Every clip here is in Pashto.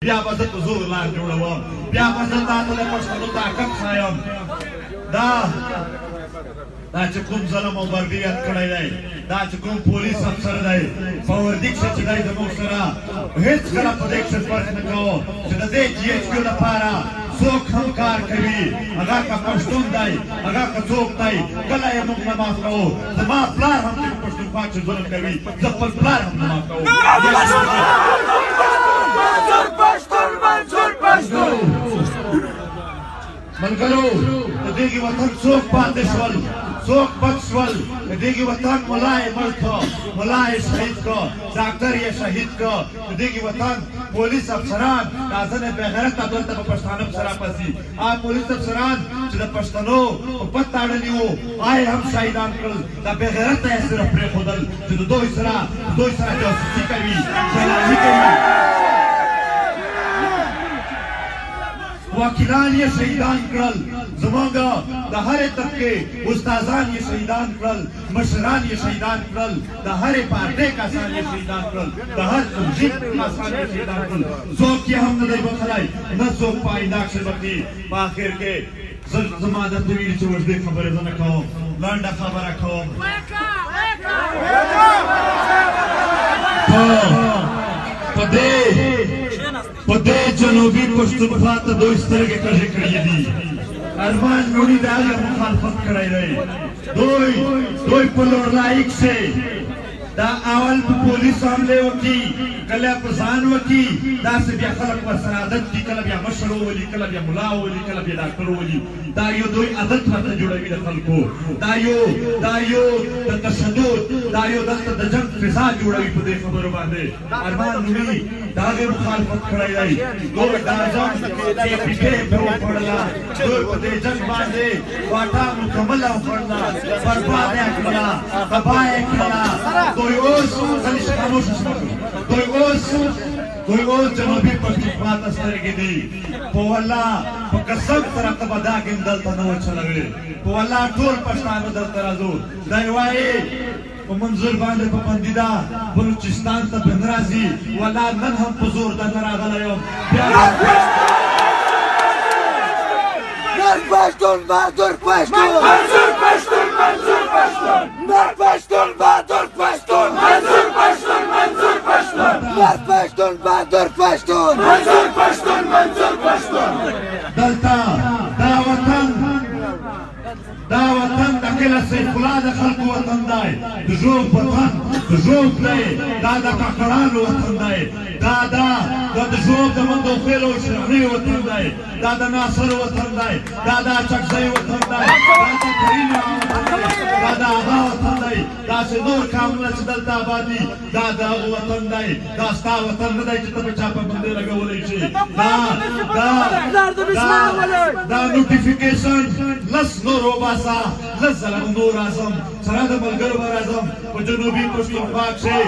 بیا به زه په زور لار جوړوم بیا به زه تا ته د پښتنو طاقت ښایم دا چې کوم ظلم او بردیت کړی دی دا چې کوم پولیس افسر دی په وردګ چې دی زموږ سره هېڅکله په دې کښې فرق نه کوو چې د دې GHQ لپاره څوک هم کار کوي هغه که پښتون دی هغه که څوک دی کله یې موږ نه معاف کوو زما پلار هم چې پښتونخوا کښې ظلم کوي زه خپل پلار هم نه معاف کوم ملګرو د دغې وطن څوک پاتې شول څوک بچ شول د دغې وطن ملا یې مړ کړه ملا یې شهید کړه ډاکټر یې شهید کړه د دغې وطن پولیس افسران دا ځنې بېغیرته دلته په پښتانه پسې راپسي هغه پولیس افسران چې د پښتنو په پت تړلي وو هغه هم شهیدان کړل دا بېغیرته یې صرف پرېښودل چې د دوی سره جاسوسي کوي جلالي کوي وکیلان یې شهیدان کړل زموږ د هرې طبقې استادان یې شهیدان کړل مشران یې شهیدان کړل د هرې پارټۍ کسان یې شهیدان کړل د هر تنظیم کسان یې شهیدان کړل څوک یې هم نه دی بخلی نه څوک په آینده کښې بخي په آخر کې زما درته ویلي چې اوږدې خبرې زه نه کوم لنډه خبره کوم په دې جنوبي پښتونخوا ته دوی سترګې کږې کړې دي ارمان لوڼي د هغه مخالفت کړی دی دوی په لوړلایي کښې دا اول په پولیس حملې وکړي کله په ځان وکړي داسې بیا خلک ورسره عادت دي کله بیا مشر وولي کله بیا ملا وولي کله بیا ډاکټر وولي دا یو دوی عادت ورته جوړوي د خلکو دا یو د تشدد دا یو دلته د جنګ فضا جوړوي په دې خبرو باندې ارمان لوڼي د هغې مخالفت کړی دی دوی دا جنګ چې پیټۍ پرې وخوړله دوی په دې جنګ باندې واټه مکمله وخوړله برباد یې کړله تباه یې کړله دوی اوس خاموشه شوه دوی اوس جنوبي پښتونخوا ته سترګې دي په والله په قسم سره ته به دا ګیم دلته نه وچلوې په والله ټول پښتانه دلته راځو دی وایي په منظور باندې په بندیدا بلوچستان ته به نه راځي والله نن هم په زور دلته راغلی یم پشتون بهادر پشتون منظور پشتون منظور پشتون مرد پشتون بهادر پشتون منظور پشتون منظور پشتون مرد پشتون بهادر پشتون منظور پشتون منظور پشتون دلته دا وطن د کله سیف الله د خلکو وطن دی د ژوب وطن د ژوب دی دا د کاکړانو وطن دی دا د ژوب د مندوخیلو شرغي وطن دی دا د ناصر وطن دی دا د اچکزۍ وطن دی دا د کریم دا د هغه وطن دی دا چې نور قومونه چې دلته آباد دي دا د هغه وطن دی دا ستا وطن نه دی چې ته په چا پابندۍ لګولی شي دا نوټیفیکیشن لس نور وباسه لس ځله به نور راځم سره د ملګرو به راځم په جنوبي پښتونخوا کښې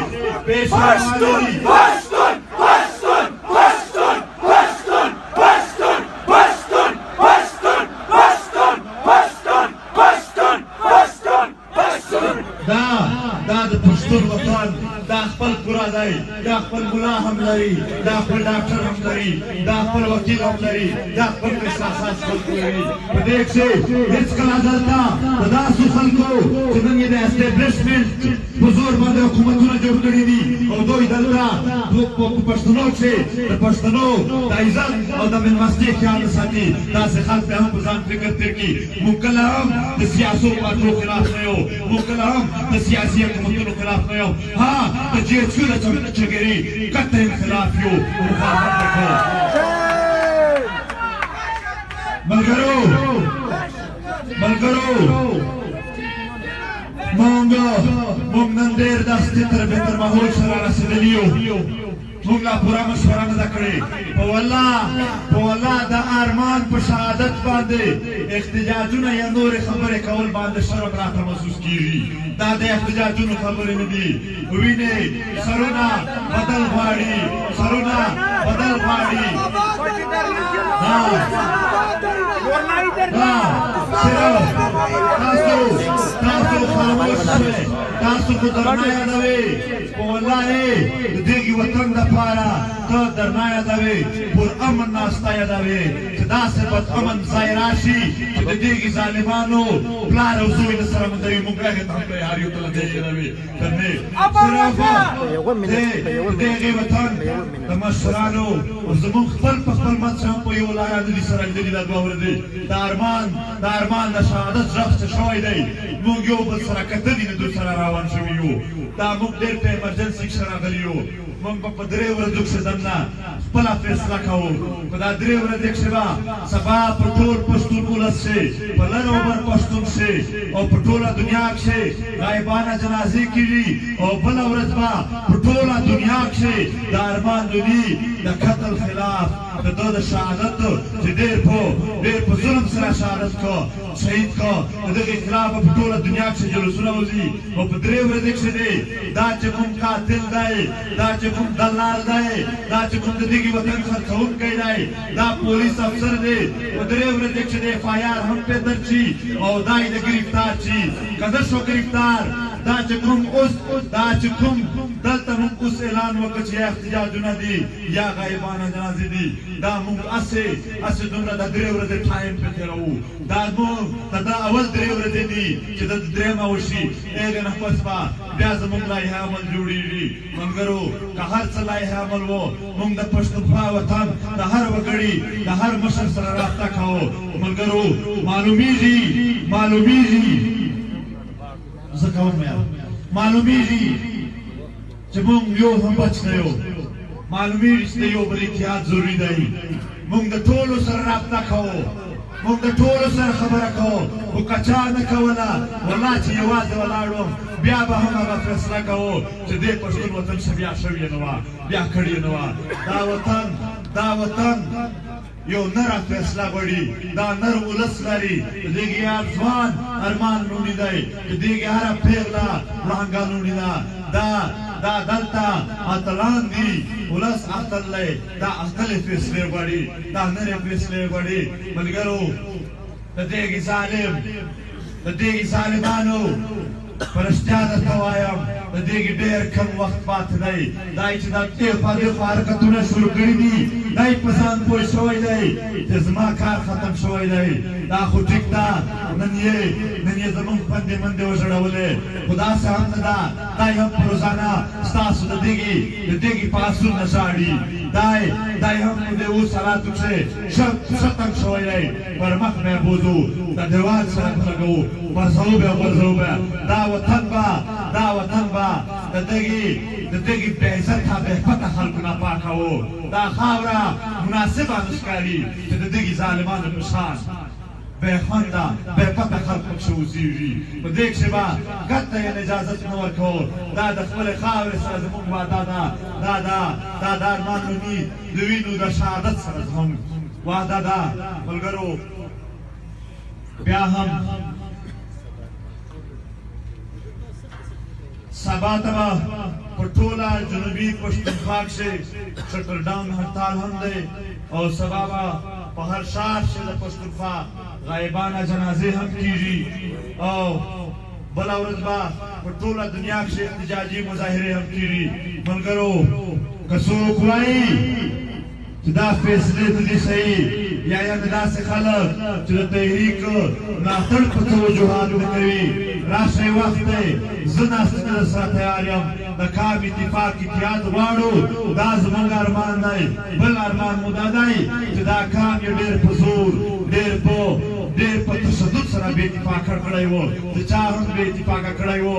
پشتون پشتون پشتون پشتون پشتون پشتون پشتون پشتون پشتون پشتون پشتون پشتون پشتون دا د پښتون وطن دا خپل پورا دی دا خپل ملا هم لري دا خپل ډاکټر هم لري دا خپل وکیل هم لري دا خپل احساسات خلکو لري په دې کښې هېڅکله دلته د داسې خلکو چې نن یې د اسټیبلیشمنټ په زور باندې حکومتونه جوړ کړي دي او دوی دلته په پښتنو کښې د پښتنو د عزت او د مېلمستې خیال ساتي داسې خلک بیا هم په ځان فکر تېر کړي موږ کله هم د سیاسو پارټیو خلاف نه یو موږ کله هم د سیاسي حکومتونو خلاف نه یو د GHQ د چغرې قطعاً خلاف یو مخالفت وکړو ملګرو موږ نن ډېر داسې تر بهتر ماحول سره رسېدلي یو موږ لا پوره مشوره نه ده کړې په والله د ارمان په شهادت باندې احتجاجونه یا نورې خبرې کول باندې شرم راته محسوس کېږي دا د احتجاجونو خبرې نه دي وینې سرونه بدل غواړي تاسو خاموش شئ تاسو خو درنه یادوئ په والله د دغې وطن دپاره ته ته درنا یادوې پر امن ناسته یادوې چې داسې بد امن ځای راشي چې د دې ظالمانو پلار او زوی نه سره مندوي موږ هغې ته هم تیار یو ته له دې یادوې کنې صرف د هغې وطن د مشرانو زموږ خپل په خپل منځ هم په یو لاره نه دي سره لیدلي دا دوه ورځې د ارمان د شهادت غږ څه شوی دی موږ یو بل سره کتلي نه دوی سره روان شوي یو دا موږ ډېر په ایمرجنسي کښې راغلي یو موږ به په درې ورځو کښې دننه خپله فیصله کوو په دا درې ورځې کښې به سبا په ټول پښتون ولس شي په لر او بر پښتون شي او په ټوله دنیا کښې غایبانه جنازې کېږي او بله ورځ به په ټوله دنیا کښې د ارمان لودي د قتل خلاف د ده د شهادت چې ډېر په ظلم سره شهادت کو شهید کو د دغې خلاف به په ټوله دنیا کښې جلوسونه وځي او په درې ورځې کښې دی دا چې کوم قاتل دی دا چې کوم دلال دی دا چې کوم د دغې وطن خرڅوونکی دی دا پولیس افسر دی په درې ورځې کښې د اف آی آر هم پرې درج شي او دا یې د ګرفتار شي که ده شو ګرفتار دا چې کوم دلته موږ اوس اعلان وکړ چې یا احتجاجونه دي یا غایبانه جنازې دي دا موږ هسې دومره د درې ورځې ټایم پرې تېروو دا موږ د اول درې ورځې دي چې د درېیمه وشي هغې نه پس به بیا زموږ لایحه عمل جوړېږي ملګرو که هر څه لایحه عمل و موږ د پښتونخوا وطن د هر وګړي د هر مشر سره رابطه کوو ملګرو معلومیږي زه کوم یم معلومیږي چې موږ یو هم بچ نه یو معلومیږي چې د یو بل اتحاد ضروري دی موږ د ټولو سره رابطه کوو موږ د ټولو سره خبره کوو خو که چا نه کوله والله چې یوازې ولاړ بیا به هم هغه فیصله کوو چې دې پښتون وطن شه بیا شوې نه وه بیا کړې نه وه دا وطن یو نره فیصله غواړي دا نر ولس لري د دې هر ځوان ارمان لوڼي دی د دې هره پیغله وړانګه لوڼي ده دا دلته اتلان دي ولس اتل دی دا اتلې فیصلې غواړي دا نرې فیصلې غواړي ملګرو د دې ظالمانو په رښتیا درته وایم د دې کې ډېر کم وخت پاتې دی دا چې دا دېخوا حرکتونه شروع کړي دي دا یې په ځان پوه شوی دی چې زما کار ختم شوی دی دا خو ټیک ده نن یې زموږ پندې منډې وژړولې خو داسې هم نه ده دا یې هم په روزانه ستاسو د دېګې پاسون نه ژاړي دا یې هم په دې اوس حالاتو کښې ښه تنګ شوی دی پر مخ به یې بوځو د دیوال سره لګوو غورځوو به دا وطن به د دغې بې عزته بې پته خلکو نه پاکوو دا خاوره مناسبه نه ښکاري چې د دغې ظالمانو په شان بې خونده بې پته خلک پکښې اوسېږي په دې کښې به ګټه یې اجازت نه ورکوو دا د خپلې خاورې سره زموږ وعده ده دا د ارمان لوڼي د وینو د شهادت سره زموږ وعده ده ملګرو بیا هم سبا ته به په ټوله جنوبي پښتونخوا کښې شټل ډاون هړتال هم دی او سبا به په هر ښار کښې د پښتونخوا غایبانه جنازې هم کېږي او بله ورځ به په ټوله دنیا کښې احتجاجي مظاهرې هم کېږي ملګرو که څوک وایي چې دا فیصلې د دې صحیح یا یعنې داسې خلک چې د تحریک ملاتړ په څه وجوهات نه کوي راشئ وخت دی زه ناست سره تیار یم د کام اتفاق اتحاد غواړو دا زموږ ارمان دی بل ارمان مو دا دی چې دا کام یې ډېر په زور ډېر په تشدد سره بې اتفاقه کړی و د چا هم بې اتفاقه کړی و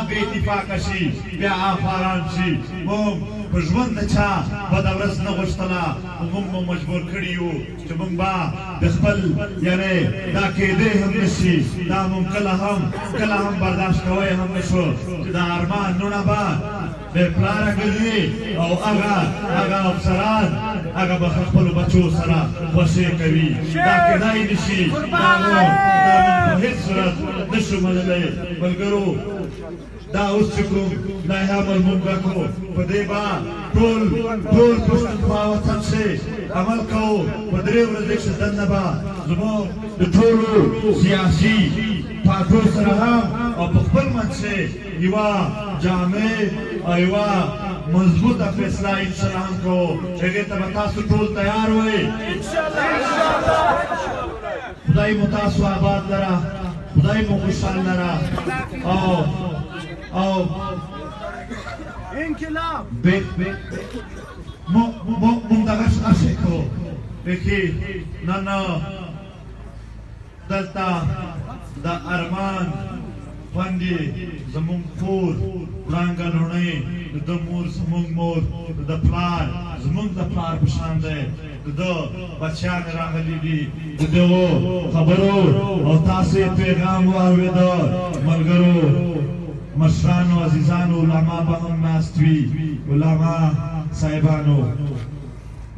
بې اتفاقه شي بیا فاران شي موږ په ژوند د چا بده ورځ نه غوښتله خو موږ مو مجبور کړي یو چې موږ به د خپل یعنې دا کېدی هم نه شي دا موږ کله هم برداشت کوی هم نه شو چې دا ارمان لوڼه به بې پلاره ګرځي او هغه افسران هغه به خپلو بچو سره خوښې کوي دا کېدای نه شي دا موږ په هېڅ صورت نه شو منلی ملګرو دا اوس چې کوم لایحه عمل موږ وکړو په دې به ټول پښتونخوا وطن شي عمل کوو په درې ورځې کښې دننه به زموږ د ټولو سیاسي پارټیو سره هم او په خپل منځ کښې یوه جامع او یوه مضبوطه فیصله انشاءالله هم کوو چې هغې ته به تاسو ټول تیار وئ خدای مو تاسو آباد لره خدای مو خوشحال لره او انقلاب مونږ دغه هڅې کوو بېخي نن دلته د ارمان خوندې زمونږ خور وړانګه لوڼۍ د ده مور زمونږ مور د ده پلار زمونږ د پلار په شان دی د ده بچیان راغلي دي د دغو خبرو او تاسو یې پیغام واورېده ملګرو مشرانو عزیزانو علما به هم ناست وي علما صاحبانو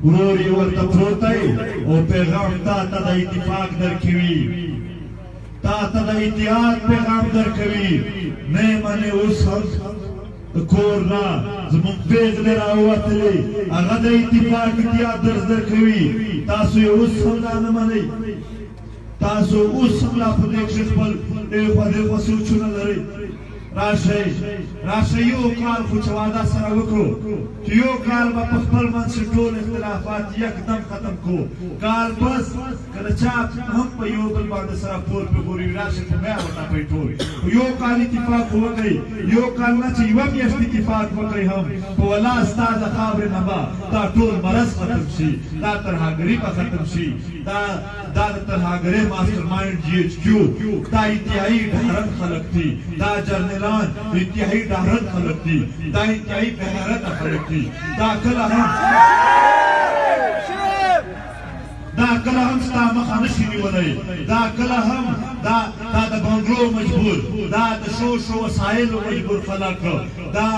ورور یې ورته پروت دی او پیغام تا ته د اتفاق درکوي تا ته د اتحاد پیغام درکوي نه یې منې اوس هم د کور نه زموږ پېغلې راووتلې هغه د اتفاق اتحاد درس درکوي تاسو یې اوس هم دا نه منئ تاسو اوس هم لا په دې کښې خپل دېخوا دېخوا سوچونه لرئ راشئ راشئ یو کال خو چې واده سره وکړو چې یو کال به په خپل منځ کښې ټول اختلافات یکدم ختم کړو کال بس که د چا هم په یو بل باندې سره پور پرې غوري وي راشئ په بیا ورته پیټوئ یو کال اتفاق وکړئ یو کال نه چې یوه میاشت اتفاق وکړئ هم په ولا ستا د خاورې نه به دا ټول مرض ختم شي دا ترهاګري به ختم شي دا د ترهاګرۍ ماسټر مایند جي ایچ کیو دا انتهایي ډهرن خلک دي دا جرنیلان انتهایي ډهرن خلک دي دا انتهایي بېغیرته خلک دي دا کله هم ستا مخه نشي نیولی دا کله هم دا د بنګلو مجبور دا د شو وسایلو مجبور خلک دا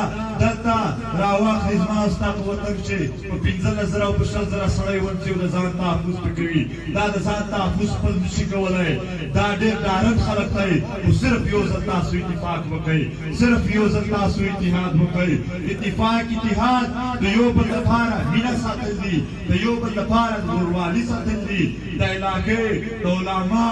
دلته راواخلې زما او ستا په وطن کښې په 15,000 او په 6,000 سړی ونڅي او د ځان تحفظ پرې کوي دا د ځان تحفظ خپل نشي کولی دا ډېر ډارن خلک دی خو صرف یو ځل تاسو اتفاق وکئ صرف یو ځل تاسو اتحاد وکئ اتحاد د یو بل لپاره مینه ساتل دي د یو بل لپاره ورورولي ساتل دي د علاقې د علما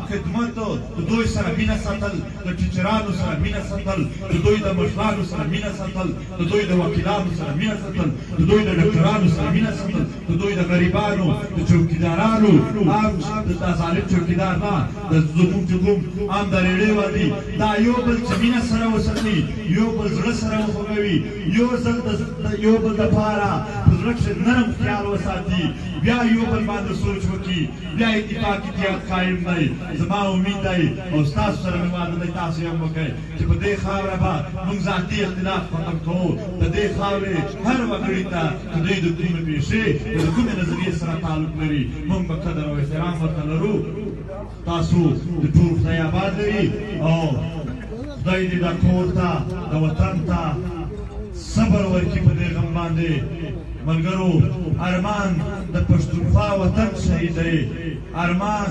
خدمت د دوی سره مینه ساتل د ټیچرانو سره مینه ساتل د دوی د مشرانو سره مینه ساتل د دوی د وکیلانو سره مینه ساتل د دوی د ډاکټرانو سره مینه ساتل د دوی د غریبانو د چوکیدارانو عام د ظالم چوکیدار نه د زموږ چې کوم عام د ریډۍ والي دا یو بل چې مینه سره وساتي یو بل زړه سره وخوږوي یو ځل د یو بل دپاره په زړه کښې نرم خیال وساتي بیا یو بل باندې سوچ وکړي بیا اتفاق اتحاد قایم دی زما امید دی او ستاسو سره مې واده دی تاسو یې هم وکئ چې په دې خاوره به موږ ذاتي اختلاف ختم کوو د دې خاورې هر وګړي ته چې دوی د کومې پېښې د کومې نظریې سره تعلق لري موږ به قدر او احترام ورته لرو تاسو د ټول خدای آباد لري او خدای دې دا کور ته د وطن ته صبر ورکړي په دې غم باندې ملګرو ارمان د پښتونخوا وطن شهید دی ارمان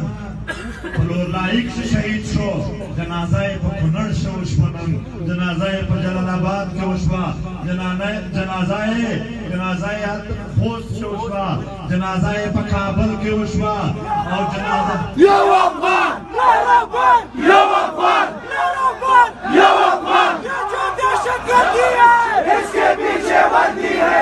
په لورلایق شهید شو جنازه یې په کونړ ښه وشوه نن جنازه یې په جلال آباد کې وشوه جنازه یې خوست کې وشوه جنازه یې په کابل کې وشوه او جنازه یو افغان یو افغان یو افغان یہ جو دہشت گردی ہے اس کے پیچھے بندی ہے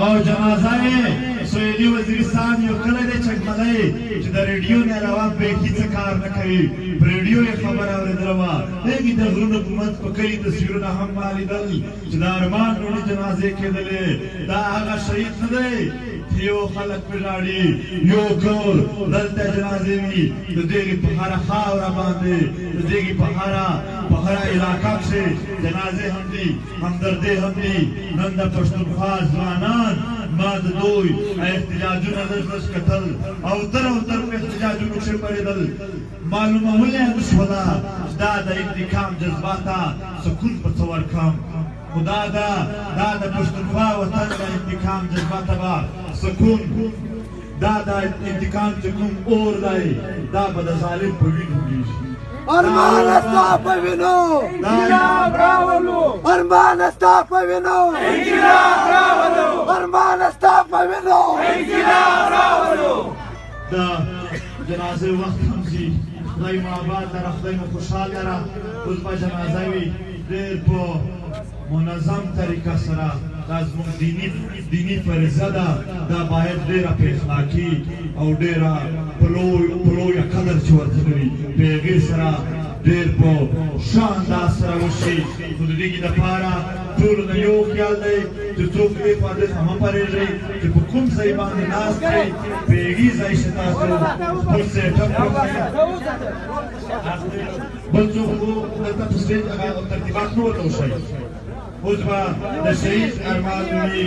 او جنازه یې سویلي وزیرستان یو کلی دی چکملی چې د ریډیو نه علاوه بیخي څه کار نه کوي په ریډیو یې خبره اورېدله وه هغې د غرونو په منځ په کلي تصویرونه هم ما لیدل چې د ارمان لوڼې جنازې کېدلې دا هغه شهید نه دی یو خلک پرې لاړي یو کور دلته جنازې وي د دغې په هره خاوره باندې د دغې په هره علاقه کښې جنازې هم دي همدردۍ هم دي نن د پښتونخوا ځوانان ما د دوی احتجاجونه لږ کتل او تر په احتجاجونو کښې پړېدل معلومول یې نه شوله دا د انتقام جذباته سکون په څه ورکړم خو دا د پښتونخوا وطن د انتقام جذباته به سکون دا د انتقام چې کوم اور دی دا به د ظالم په وینو کېږي ارمان ستا په وینو انقلاب راولو ارمان ستا په وینو انقلاب راولو ارمان ستا په وینو انقلاب راولو د جنازې وخت هم ځي خدای مو آباد لره خدای مو خوشحال لره اوس به جنازه وي ډېر په منظم طریقه سره دا زموږ دینی فریضه ده دا باید ډېره په اخلاقي او ډېره په لویه قدر چې ورته لري په هغې سره ډېر په ښه انداز سره وشي خو د دې دپاره ټولو نه یو خیال دی چې څوک دې په هدف مه پرېږئ چې په کوم ځای باندې ناست دی په هغې ځای چې تاسو خپل سیټ اپ وکړئ بل څوک خو دلته په سټیج هغه ترتیبات نه ورته وښایي اوس به د شهید ارمان لوڼي